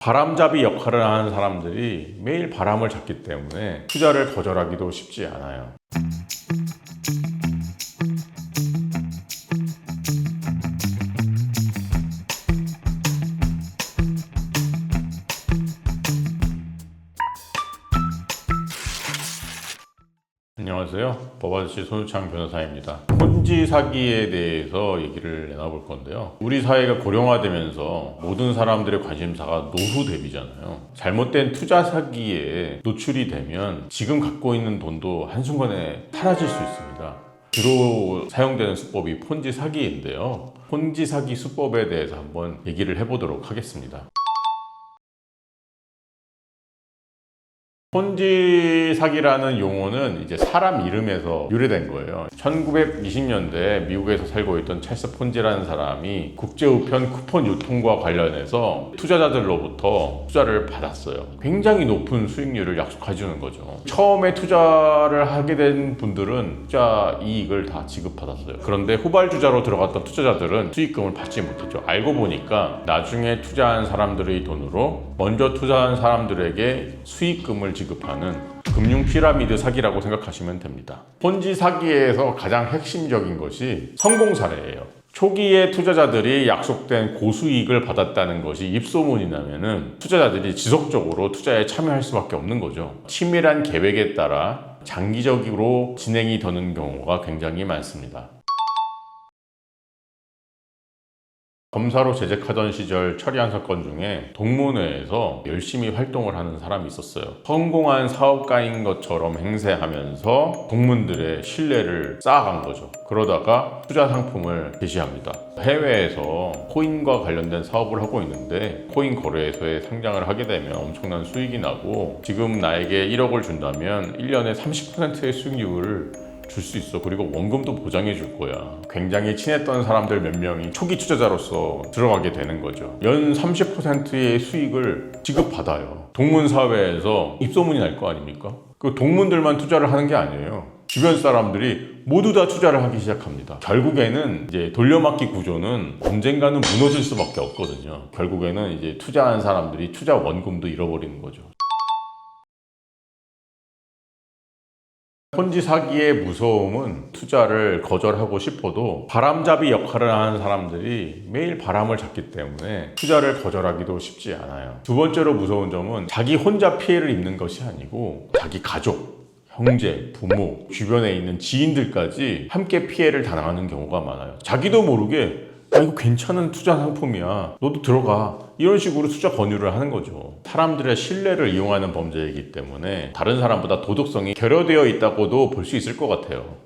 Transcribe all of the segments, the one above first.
바람잡이 역할을 하는 사람들이 매일 바람을 잡기 때문에 투자를 거절하기도 쉽지 않아요. 안녕하세요. 법아저씨 손우창 변호사입니다. 폰지 사기에 대해서 얘기를 나눠볼 건데요. 우리 사회가 고령화되면서 모든 사람들의 관심사가 노후 대비잖아요. 잘못된 투자 사기에 노출이 되면 지금 갖고 있는 돈도 한순간에 사라질 수 있습니다. 주로 사용되는 수법이 폰지 사기인데요. 폰지 사기 수법에 대해서 한번 얘기를 해보도록 하겠습니다. 폰지 사기라는 용어는 이제 사람 이름에서 유래된 거예요. 1920년대 미국에서 살고 있던 찰스 폰지라는 사람이 국제우편 쿠폰 유통과 관련해서 투자자들로부터 투자를 받았어요. 굉장히 높은 수익률을 약속해 주는 거죠. 처음에 투자를 하게 된 분들은 투자 이익을 다 지급받았어요. 그런데 후발주자로 들어갔던 투자자들은 수익금을 받지 못했죠. 알고 보니까 나중에 투자한 사람들의 돈으로 먼저 투자한 사람들에게 수익금을 지급하는 금융 피라미드 사기라고 생각하시면 됩니다. 폰지 사기에서 가장 핵심적인 것이 성공 사례예요. 초기에 투자자들이 약속된 고수익을 받았다는 것이 입소문이 나면은 투자자들이 지속적으로 투자에 참여할 수밖에 없는 거죠. 치밀한 계획에 따라 장기적으로 진행이 되는 경우가 굉장히 많습니다. 검사로 재직하던 시절 처리한 사건 중에 동문회에서 열심히 활동을 하는 사람이 있었어요. 성공한 사업가인 것처럼 행세하면서 동문들의 신뢰를 쌓아간 거죠. 그러다가 투자 상품을 제시합니다. 해외에서 코인과 관련된 사업을 하고 있는데 코인 거래소에 상장을 하게 되면 엄청난 수익이 나고 지금 나에게 1억을 준다면 1년에 30%의 수익률을 줄 수 있어. 그리고 원금도 보장해 줄 거야. 굉장히 친했던 사람들 몇 명이 초기 투자자로서 들어가게 되는 거죠. 연 30%의 수익을 지급받아요. 동문사회에서 입소문이 날 거 아닙니까? 그 동문들만 투자를 하는 게 아니에요. 주변 사람들이 모두 다 투자를 하기 시작합니다. 결국에는 이제 돌려막기 구조는 언젠가는 무너질 수밖에 없거든요. 결국에는 이제 투자한 사람들이 투자 원금도 잃어버리는 거죠. 폰지 사기의 무서움은 투자를 거절하고 싶어도 바람잡이 역할을 하는 사람들이 매일 바람을 잡기 때문에 투자를 거절하기도 쉽지 않아요. 두 번째로 무서운 점은 자기 혼자 피해를 입는 것이 아니고 자기 가족, 형제, 부모, 주변에 있는 지인들까지 함께 피해를 당하는 경우가 많아요. 자기도 모르게 이거 괜찮은 투자 상품이야. 너도 들어가. 이런 식으로 투자 권유를 하는 거죠. 사람들의 신뢰를 이용하는 범죄이기 때문에 다른 사람보다 도덕성이 결여되어 있다고도 볼 수 있을 것 같아요.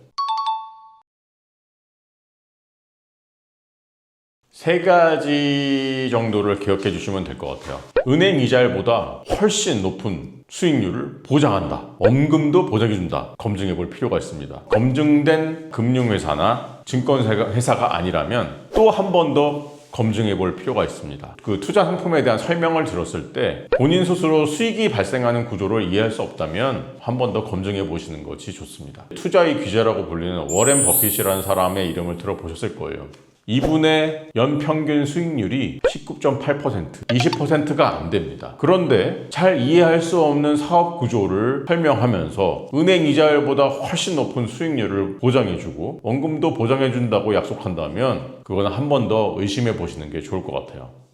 세 가지 정도를 기억해 주시면 될 것 같아요. 은행 이자율보다 훨씬 높은 수익률을 보장한다. 원금도 보장해 준다. 검증해 볼 필요가 있습니다. 검증된 금융회사나 증권회사가 아니라면 또 한 번 더 검증해 볼 필요가 있습니다. 그 투자 상품에 대한 설명을 들었을 때 본인 스스로 수익이 발생하는 구조를 이해할 수 없다면 한 번 더 검증해 보시는 것이 좋습니다. 투자의 귀재라고 불리는 워렌 버핏이라는 사람의 이름을 들어보셨을 거예요. 이분의 연평균 수익률이 19.8%, 20%가 안 됩니다. 그런데 잘 이해할 수 없는 사업 구조를 설명하면서 은행 이자율보다 훨씬 높은 수익률을 보장해주고 원금도 보장해준다고 약속한다면 그거는 한 번 더 의심해 보시는 게 좋을 것 같아요.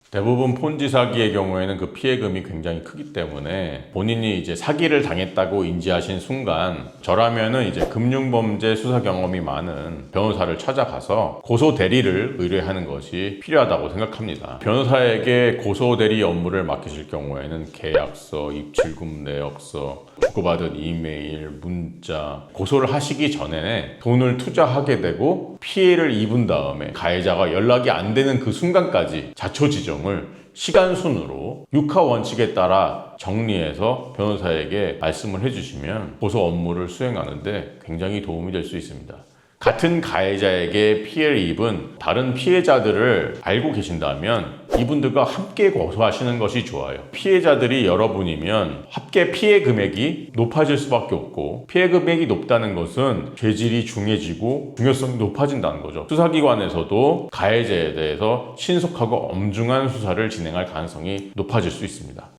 대부분 폰지 사기의 경우에는 그 피해금이 굉장히 크기 때문에 본인이 이제 사기를 당했다고 인지하신 순간 저라면은 이제 금융범죄 수사 경험이 많은 변호사를 찾아가서 고소 대리를 의뢰하는 것이 필요하다고 생각합니다. 변호사에게 고소 대리 업무를 맡기실 경우에는 계약서, 입출금 내역서, 주고받은 이메일, 문자, 고소를 하시기 전에 돈을 투자하게 되고 피해를 입은 다음에 가해자가 연락이 안 되는 그 순간까지 자초지종을 시간 순으로 육하 원칙에 따라 정리해서 변호사에게 말씀을 해주시면 고소 업무를 수행하는데 굉장히 도움이 될 수 있습니다. 같은 가해자에게 피해를 입은 다른 피해자들을 알고 계신다면 이분들과 함께 고소하시는 것이 좋아요. 피해자들이 여러분이면 합계 피해 금액이 높아질 수밖에 없고, 피해 금액이 높다는 것은 죄질이 중해지고 중요성이 높아진다는 거죠. 수사기관에서도 가해자에 대해서 신속하고 엄중한 수사를 진행할 가능성이 높아질 수 있습니다.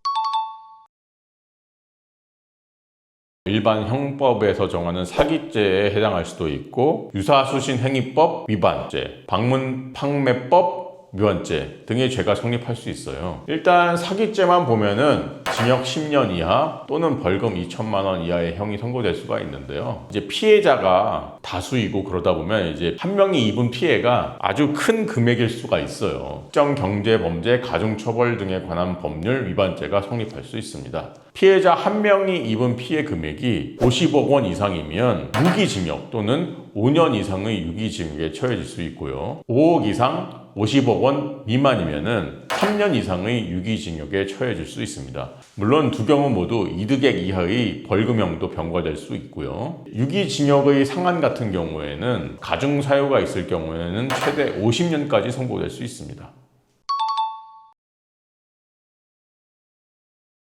일반 형법에서 정하는 사기죄에 해당할 수도 있고, 유사수신행위법 위반죄, 방문판매법 위반죄 등의 죄가 성립할 수 있어요. 일단 사기죄만 보면은 징역 10년 이하 또는 벌금 2천만 원 이하의 형이 선고될 수가 있는데요. 이제 피해자가 다수이고 그러다 보면 이제 한 명이 입은 피해가 아주 큰 금액일 수가 있어요. 특정 경제범죄, 가중처벌 등에 관한 법률 위반죄가 성립할 수 있습니다. 피해자 한 명이 입은 피해 금액이 50억 원 이상이면 무기징역 또는 5년 이상의 유기징역에 처해질 수 있고요. 5억 이상 50억 원 미만이면은 3년 이상의 유기징역에 처해질 수 있습니다. 물론 두 경우 모두 이득액 이하의 벌금형도 병과될 수 있고요. 유기징역의 상한 같은 경우에는 가중 사유가 있을 경우에는 최대 50년까지 선고될 수 있습니다.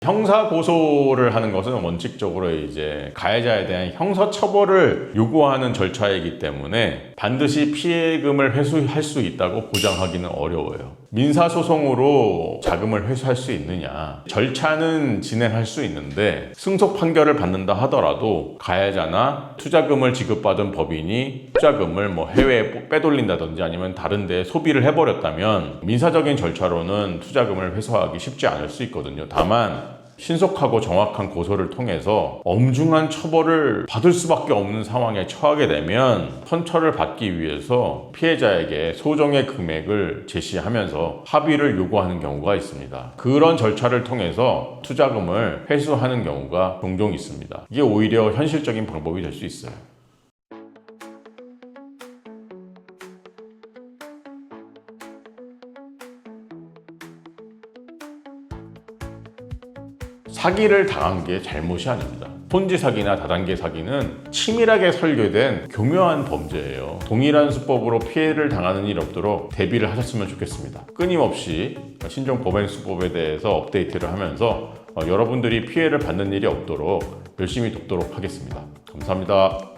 형사 고소를 하는 것은 원칙적으로 이제 가해자에 대한 형사 처벌을 요구하는 절차이기 때문에 반드시 피해금을 회수할 수 있다고 보장하기는 어려워요. 민사소송으로 자금을 회수할 수 있느냐? 절차는 진행할 수 있는데 승소 판결을 받는다 하더라도 가해자나 투자금을 지급받은 법인이 투자금을 뭐 해외에 빼돌린다든지 아니면 다른 데 소비를 해버렸다면 민사적인 절차로는 투자금을 회수하기 쉽지 않을 수 있거든요. 다만 신속하고 정확한 고소를 통해서 엄중한 처벌을 받을 수밖에 없는 상황에 처하게 되면 선처를 받기 위해서 피해자에게 소정의 금액을 제시하면서 합의를 요구하는 경우가 있습니다. 그런 절차를 통해서 투자금을 회수하는 경우가 종종 있습니다. 이게 오히려 현실적인 방법이 될 수 있어요. 사기를 당한 게 잘못이 아닙니다. 폰지 사기나 다단계 사기는 치밀하게 설계된 교묘한 범죄예요. 동일한 수법으로 피해를 당하는 일 없도록 대비를 하셨으면 좋겠습니다. 끊임없이 신종 법행수법에 대해서 업데이트를 하면서 여러분들이 피해를 받는 일이 없도록 열심히 돕도록 하겠습니다. 감사합니다.